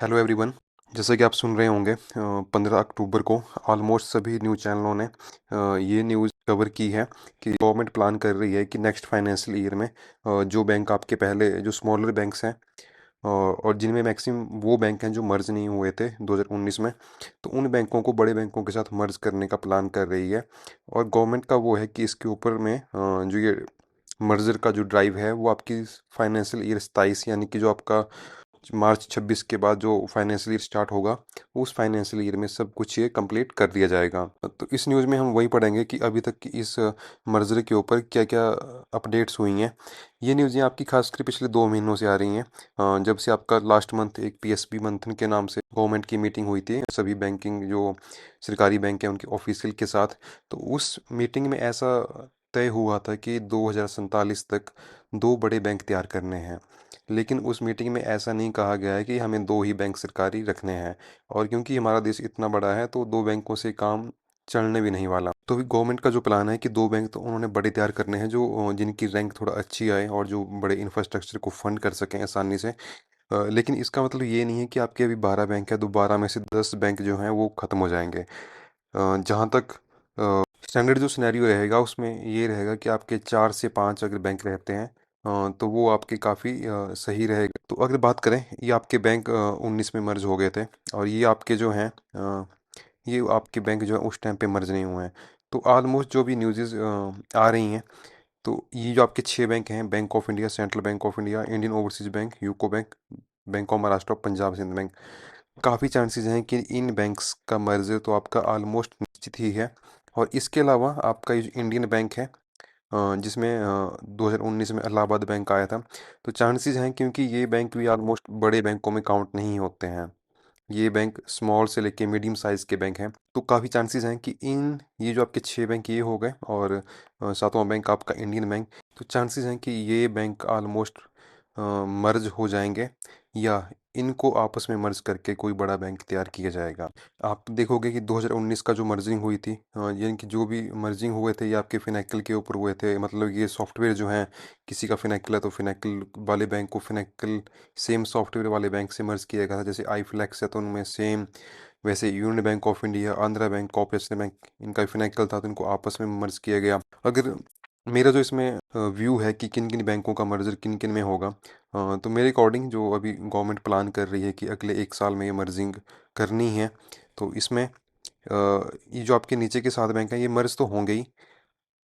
Hello everyone. जैसा कि आप सुन रहे होंगे 15 अक्टूबर को ऑलमोस्ट सभी न्यूज़ चैनलों ने ये न्यूज़ कवर की है कि गवर्नमेंट प्लान कर रही है कि नेक्स्ट फाइनेंशियल ईयर में जो बैंक आपके पहले जो स्मॉलर बैंक्स हैं और जिनमें मैक्सिमम वो बैंक हैं जो मर्ज नहीं हुए थे 2019 में, तो उन बैंकों को बड़े बैंकों के साथ मर्ज करने का प्लान कर रही है। और गवर्नमेंट का वो है कि इसके ऊपर में जो ये मर्जर का जो ड्राइव है वो आपकी फाइनेंशियल ईयर 27 यानी कि जो आपका मार्च 26 के बाद जो फाइनेंशियल ईयर स्टार्ट होगा, उस फाइनेंशियल ईयर में सब कुछ ये कंप्लीट कर दिया जाएगा। तो इस न्यूज़ में हम वही पढ़ेंगे कि अभी तक की इस मर्जर के ऊपर क्या क्या अपडेट्स हुई हैं। ये न्यूज़ें आपकी खासकर पिछले 2 महीनों से आ रही हैं। जब से आपका लास्ट मंथ एक पीएसबी मंथन के नाम से गवर्नमेंट की मीटिंग हुई थी सभी बैंकिंग जो सरकारी बैंक हैं उनके ऑफिशियल के साथ। तो उस मीटिंग में ऐसा तय हुआ था कि 2047 तक दो बड़े बैंक तैयार करने हैं। लेकिन उस मीटिंग में ऐसा नहीं कहा गया है कि हमें दो ही बैंक सरकारी रखने हैं। और क्योंकि हमारा देश इतना बड़ा है तो दो बैंकों से काम चलने भी नहीं वाला। तो गवर्नमेंट का जो प्लान है कि दो बैंक तो उन्होंने बड़े तैयार करने हैं जो जिनकी रैंक थोड़ा अच्छी आए और जो बड़े इंफ्रास्ट्रक्चर को फंड कर सकें आसानी से। लेकिन इसका मतलब ये नहीं है कि आपके अभी 12 बैंक है तो 12 में से 10 बैंक जो हैं वो ख़त्म हो जाएंगे। जहाँ तक स्टैंडर्ड जो सिनेरियो रहेगा उसमें ये रहेगा कि आपके 4 से 5 अगर बैंक रहते हैं तो वो आपके काफ़ी सही रहेगा। तो अगर बात करें, ये आपके बैंक 19 में मर्ज हो गए थे और ये आपके जो हैं ये आपके बैंक जो है उस टाइम पे मर्ज नहीं हुए हैं। तो ऑलमोस्ट जो भी न्यूज़ आ रही हैं, तो ये जो आपके 6 बैंक हैं, bank of India, central bank of India, Indian overseas bank, UCO bank, bank of Maharashtra और पंजाब सिंध बैंक, काफ़ी चांसेस हैं कि इन बैंक्स का मर्जर तो आपका ऑलमोस्ट निश्चित ही है। और इसके अलावा आपका ये जो इंडियन बैंक है जिसमें 2019 में इलाहाबाद बैंक आया था, तो चांसेस हैं क्योंकि ये बैंक भी ऑलमोस्ट बड़े बैंकों में काउंट नहीं होते हैं। ये बैंक स्मॉल से लेके मीडियम साइज़ के बैंक हैं। तो काफ़ी चांसेस हैं कि इन ये जो आपके 6 बैंक ये हो गए और सातवां बैंक आपका इंडियन बैंक, तो चांसेस हैं कि ये बैंक ऑलमोस्ट मर्ज हो जाएंगे या इनको आपस में मर्ज करके कोई बड़ा बैंक तैयार किया जाएगा। आप देखोगे कि 2019 का जो मर्जिंग हुई थी, यानी कि जो भी मर्जिंग हुए थे ये आपके फिनैकल के ऊपर हुए थे। मतलब ये सॉफ्टवेयर जो हैं, किसी का फिनैकल है तो फिनैकल वाले बैंक को फिनैकल सेम सॉफ्टवेयर वाले बैंक से मर्ज किया गया था। जैसे आई फ्लैक्स है तो उनमें सेम, वैसे union bank of India, Andhra bank, corporation bank, इनका फिनैकल था तो इनको आपस में मर्ज किया गया। अगर मेरा जो इसमें व्यू है कि किन किन बैंकों का मर्जर किन किन में होगा, तो मेरे अकॉर्डिंग जो अभी गवर्नमेंट प्लान कर रही है कि अगले 1 साल में ये मर्जिंग करनी है, तो इसमें ये जो आपके नीचे के 7 बैंक हैं ये मर्ज तो होंगे ही।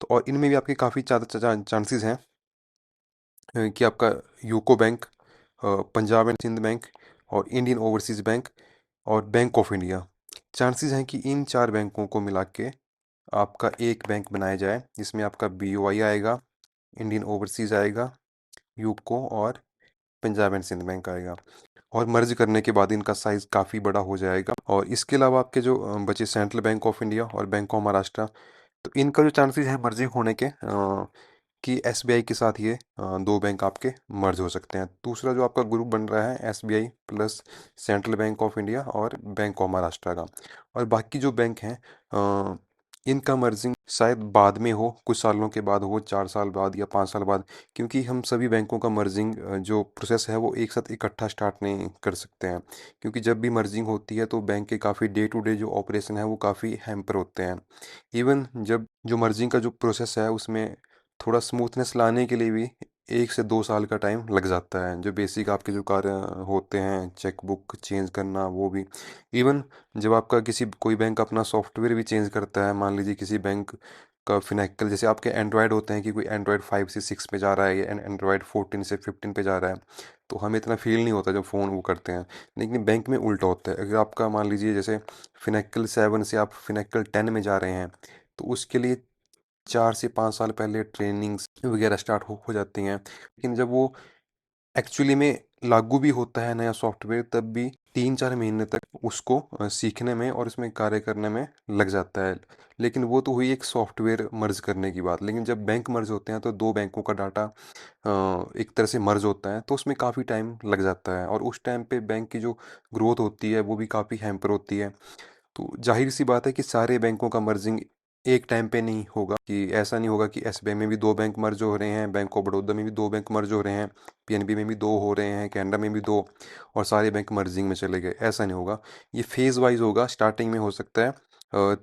तो और इनमें भी आपके काफ़ी ज़्यादा चांसेस हैं कि आपका UCO bank, Punjab and Sind bank और इंडियन ओवरसीज़ बैंक और बैंक ऑफ इंडिया, चांसेस हैं कि इन 4 बैंकों को मिला के आपका एक बैंक बनाया जाए जिसमें आपका बीओआई आएगा, इंडियन ओवरसीज़ आएगा, यूको और पंजाब एंड सिंध बैंक आएगा। और मर्ज करने के बाद इनका साइज़ काफ़ी बड़ा हो जाएगा। और इसके अलावा आपके जो बचे सेंट्रल बैंक ऑफ इंडिया और बैंक ऑफ महाराष्ट्र, तो इनका जो चांसेस है मर्जिंग होने के कि एसबीआई के साथ ये दो बैंक आपके मर्ज हो सकते हैं। दूसरा जो आपका ग्रुप बन रहा है SBI plus central bank of India और बैंक ऑफ महाराष्ट्र का। और बाकी जो बैंक हैं इनका मर्जिंग शायद बाद में हो, कुछ सालों के बाद हो, 4 साल बाद या 5 साल बाद। क्योंकि हम सभी बैंकों का मर्जिंग जो प्रोसेस है वो एक साथ इकट्ठा स्टार्ट नहीं कर सकते हैं। क्योंकि जब भी मर्जिंग होती है तो बैंक के काफ़ी डे टू डे जो ऑपरेशन है वो काफ़ी हैम्पर होते हैं। इवन जब जो मर्जिंग का जो प्रोसेस है उसमें थोड़ा स्मूथनेस लाने के लिए भी 1 से 2 साल का टाइम लग जाता है। जो बेसिक आपके जो कार्य होते हैं, चेकबुक चेंज करना वो भी। इवन जब आपका किसी कोई बैंक अपना सॉफ्टवेयर भी चेंज करता है, मान लीजिए किसी बैंक का फिनैकल, जैसे आपके एंड्रॉयड होते हैं कि कोई एंड्रॉयड 5 से 6 पे जा रहा है या एंड्रॉयड 14 से 15 पे जा रहा है, तो हमें इतना फील नहीं होता जब फ़ोन वो करते हैं। लेकिन बैंक में उल्टा होता है। अगर आपका मान लीजिए जैसे फिनैकल 7 से आप फिनैकल 10 में जा रहे हैं, तो उसके लिए 4 से 5 साल पहले ट्रेनिंग्स वगैरह स्टार्ट हो जाती हैं। लेकिन जब वो एक्चुअली में लागू भी होता है नया सॉफ्टवेयर, तब भी 3-4 महीने तक उसको सीखने में और उसमें कार्य करने में लग जाता है। लेकिन वो तो हुई एक सॉफ्टवेयर मर्ज करने की बात। लेकिन जब बैंक मर्ज होते हैं तो दो बैंकों का डाटा एक तरह से मर्ज होता है, तो उसमें काफ़ी टाइम लग जाता है और उस टाइम पे बैंक की जो ग्रोथ होती है वो भी काफ़ी हैम्पर होती है। तो जाहिर सी बात है कि सारे बैंकों का मर्जिंग एक टाइम पे नहीं होगा, कि ऐसा नहीं होगा कि एसबीआई में भी 2 बैंक मर्ज हो रहे हैं, बैंक ऑफ बड़ौदा में भी 2 बैंक मर्ज हो रहे हैं, पीएनबी में भी 2 हो रहे हैं, कैनरा में भी 2, और सारे बैंक मर्जिंग में चले गए। ऐसा नहीं होगा, ये फेज़ वाइज होगा। स्टार्टिंग में हो सकता है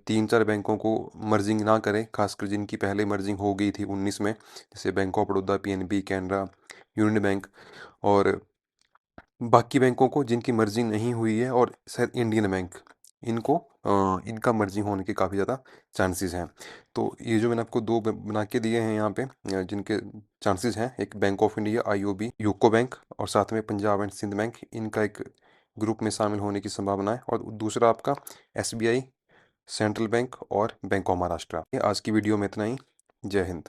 3-4 बैंकों को मर्जिंग ना करें, खासकर जिनकी पहले मर्जिंग हो गई थी 19 में, जैसे bank of Baroda, PNB, Canara, union bank, और बाकी बैंकों को जिनकी मर्जिंग नहीं हुई है, और शायद इंडियन बैंक, इनको इनका मर्जिंग होने के काफ़ी ज़्यादा चांसेस हैं। तो ये जो मैंने आपको 2 बना के दिए हैं यहाँ पे, जिनके चांसेस हैं, एक bank of India, IOB, UCO bank, और साथ में पंजाब एंड सिंध बैंक, इनका एक ग्रुप में शामिल होने की संभावना है। और दूसरा आपका एसबीआई, सेंट्रल बैंक और बैंक ऑफ महाराष्ट्र। ये आज की वीडियो में इतना ही। जय हिंद।